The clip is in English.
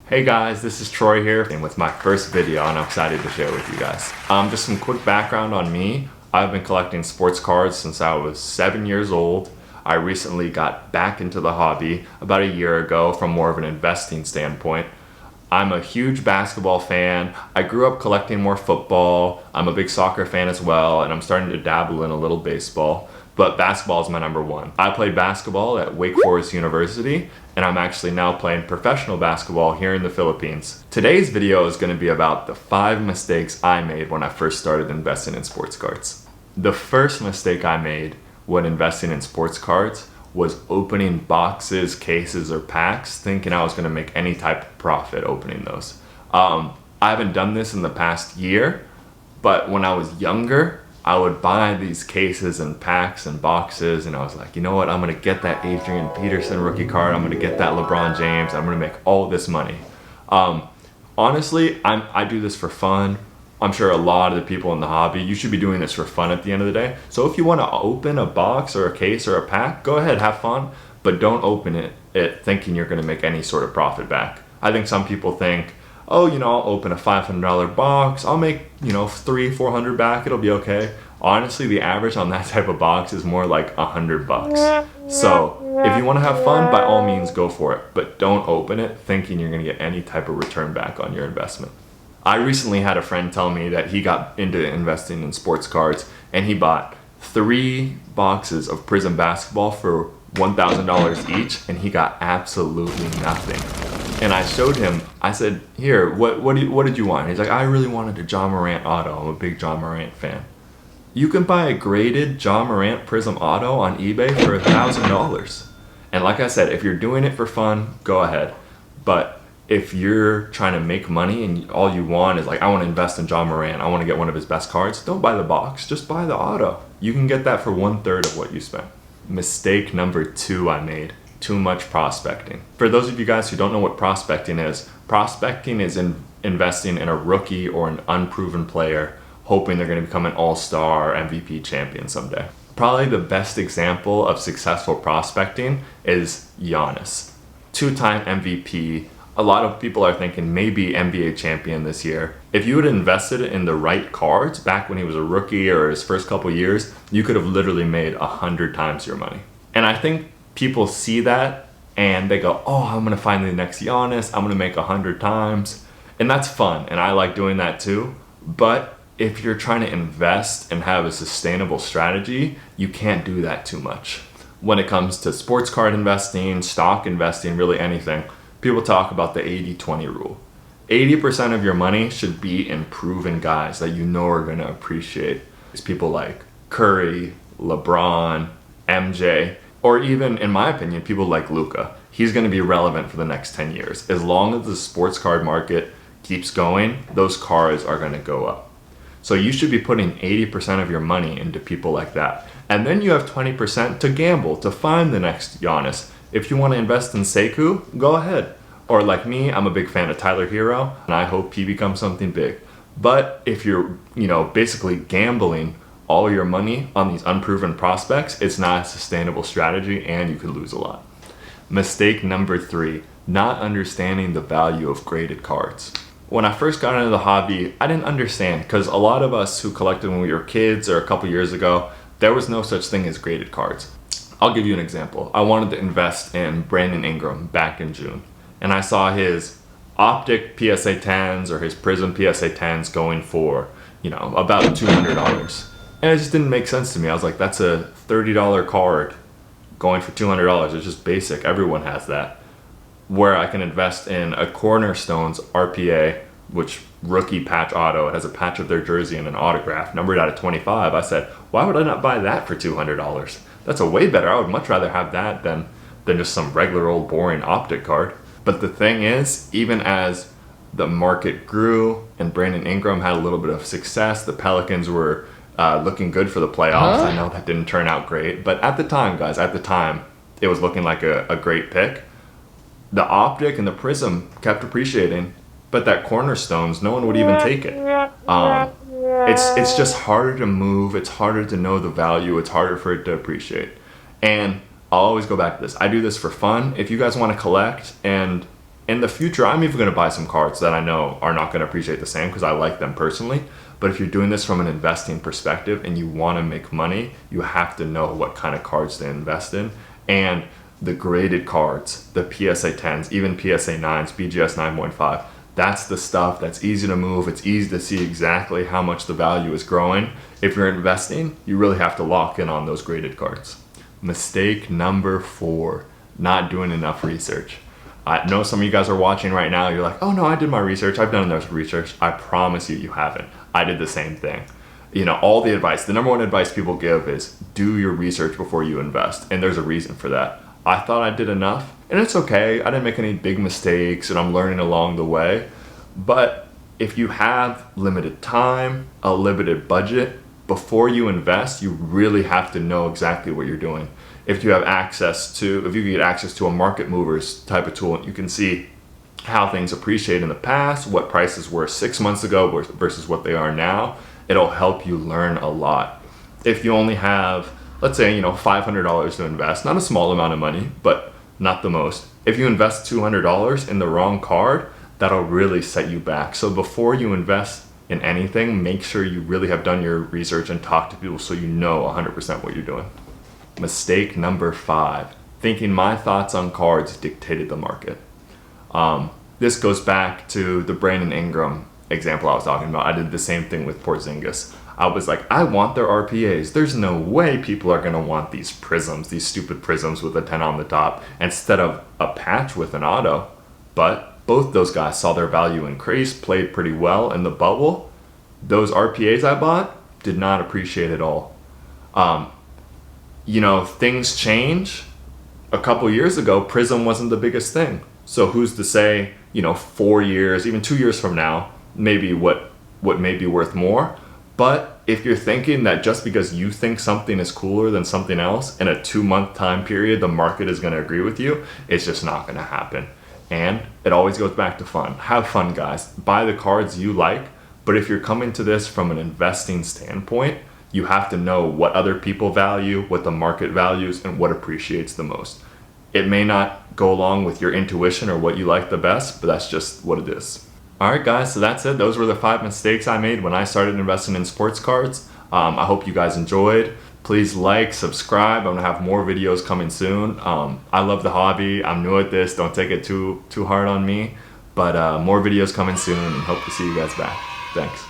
Hey guys, this is Troy here, and with my first video, and I'm excited to share with you guys. Just some quick background on me. I've been collecting sports cards since I was 7 years old. I recently got back into the hobby about a year ago from more of an investing standpoint. I'm a huge basketball fan. I grew up collecting more football. I'm a big soccer fan as well, and I'm starting to dabble in a little baseball. But basketball is my number one. I played basketball at Wake Forest University, and I'm actually now playing professional basketball here in the Philippines. Today's video is going to be about the 5 mistakes I made when I first started investing in sports cards. The first mistake I made when investing in sports cards was opening boxes, cases, or packs thinking I was going to make any type of profit opening those. I haven't done this in the past year, but when I was younger, I would buy these cases and packs and boxes, and I was like, you know what, I'm going to get that Adrian Peterson rookie card, I'm going to get that LeBron James, I'm going to make all this money. Honestly, I do this for fun. I'm sure a lot of the people in the hobby, you should be doing this for fun at the end of the day. So if you want to open a box or a case or a pack, go ahead, have fun, but don't open it thinking you're going to make any sort of profit back. I think some people think, oh, I'll open a $500 box, I'll make, $300-400 back, it'll be okay. Honestly, the average on that type of box is more like $100. So if you want to have fun, by all means go for it, but don't open it thinking you're going to get any type of return back on your investment. I recently had a friend tell me that he got into investing in sports cards and he bought 3 boxes of Prizm basketball for $1,000 each, and he got absolutely nothing. And I showed him, I said, here, what did you want? He's like, I really wanted a Ja Morant auto. I'm a big Ja Morant fan. You can buy a graded Ja Morant Prizm auto on eBay for $1,000. And like I said, if you're doing it for fun, go ahead. But if you're trying to make money and all you want is like, I want to invest in Ja Morant, I want to get one of his best cards, don't buy the box, just buy the auto. You can get that for 1/3 of what you spent. Mistake number 2 I made. Too much prospecting. For those of you guys who don't know what prospecting is investing in a rookie or an unproven player, hoping they're going to become an all-star or MVP champion someday. Probably the best example of successful prospecting is Giannis. 2-time MVP. A lot of people are thinking maybe NBA champion this year. If you had invested in the right cards back when he was a rookie or his first couple years, you could have literally made 100 times your money. And I think people see that and they go, oh, I'm going to find the next Giannis, I'm going to make 100 times. And that's fun, and I like doing that too. But if you're trying to invest and have a sustainable strategy, you can't do that too much. When it comes to sports card investing, stock investing, really anything, people talk about the 80-20 rule. 80% of your money should be in proven guys that you know are going to appreciate. It's people like Curry, LeBron, MJ, or even, in my opinion, people like Luka. He's going to be relevant for the next 10 years. As long as the sports card market keeps going, those cards are going to go up. So you should be putting 80% of your money into people like that. And then you have 20% to gamble, to find the next Giannis. If you want to invest in Sekou, go ahead. Or like me, I'm a big fan of Tyler Hero, and I hope he becomes something big. But if you're, basically gambling all your money on these unproven prospects, it's not a sustainable strategy and you could lose a lot. Mistake number 3, not understanding the value of graded cards. When I first got into the hobby, I didn't understand, because a lot of us who collected when we were kids or a couple years ago, there was no such thing as graded cards. I'll give you an example. I wanted to invest in Brandon Ingram back in June, and I saw his Optic PSA 10s or his Prizm PSA 10s going for, about $200. And it just didn't make sense to me. I was like, that's a $30 card going for $200. It's just basic. Everyone has that. Where I can invest in a Cornerstones RPA, which rookie patch auto, it has a patch of their jersey and an autograph, numbered out of 25. I said, why would I not buy that for $200? That's a way better. I would much rather have that than just some regular old boring Optic card. But the thing is, even as the market grew and Brandon Ingram had a little bit of success, the Pelicans were looking good for the playoffs. I know that didn't turn out great, but at the time, guys, it was looking like a great pick. The Optic and the Prizm kept appreciating, but that Cornerstones, no one would even take it. It's just harder to move. It's harder to know the value. It's harder for it to appreciate. And I'll always go back to this. I do this for fun. If you guys want to collect and In the future, I'm even going to buy some cards that I know are not going to appreciate the same because I like them personally. But if you're doing this from an investing perspective and you want to make money, you have to know what kind of cards to invest in. And the graded cards, the PSA 10s, even PSA 9s, BGS 9.5, that's the stuff that's easy to move. It's easy to see exactly how much the value is growing. If you're investing, you really have to lock in on those graded cards. Mistake number 4, not doing enough research. I know some of you guys are watching right now. You're like, oh no, I did my research. I've done enough research. I promise you, you haven't. I did the same thing. You know, all the advice, the number one advice people give is do your research before you invest. And there's a reason for that. I thought I did enough, and it's okay. I didn't make any big mistakes, and I'm learning along the way. But if you have limited time, a limited budget, before you invest, you really have to know exactly what you're doing. If you get access to a market movers type of tool, you can see how things appreciate in the past, what prices were 6 months ago versus what they are now. It'll help you learn a lot. If you only have, let's say, $500 to invest, not a small amount of money, but not the most. If you invest $200 in the wrong card, that'll really set you back. So before you invest in anything, make sure you really have done your research and talk to people so you know 100% what you're doing. Mistake number 5, thinking my thoughts on cards dictated the market. This goes back to the Brandon Ingram example I was talking about. I did the same thing with Porzingis. I was like, I want their RPAs. There's no way people are going to want these prisms, these stupid prisms with a 10 on the top, instead of a patch with an auto. But both those guys saw their value increase, played pretty well in the bubble. Those RPAs I bought did not appreciate at all. Things change. A couple years ago, prism wasn't the biggest thing. So who's to say, 4 years, even 2 years from now, maybe what may be worth more. But if you're thinking that just because you think something is cooler than something else in a 2-month time period, the market is going to agree with you, it's just not going to happen. And it always goes back to fun. Have fun, guys. Buy the cards you like. But if you're coming to this from an investing standpoint, you have to know what other people value, what the market values, and what appreciates the most. It may not go along with your intuition or what you like the best, but that's just what it is. All right, guys, so that's it. Those were the 5 mistakes I made when I started investing in sports cards. I hope you guys enjoyed. Please like, subscribe. I'm gonna have more videos coming soon. I love the hobby. I'm new at this. Don't take it too hard on me. But more videos coming soon, and hope to see you guys back. Thanks.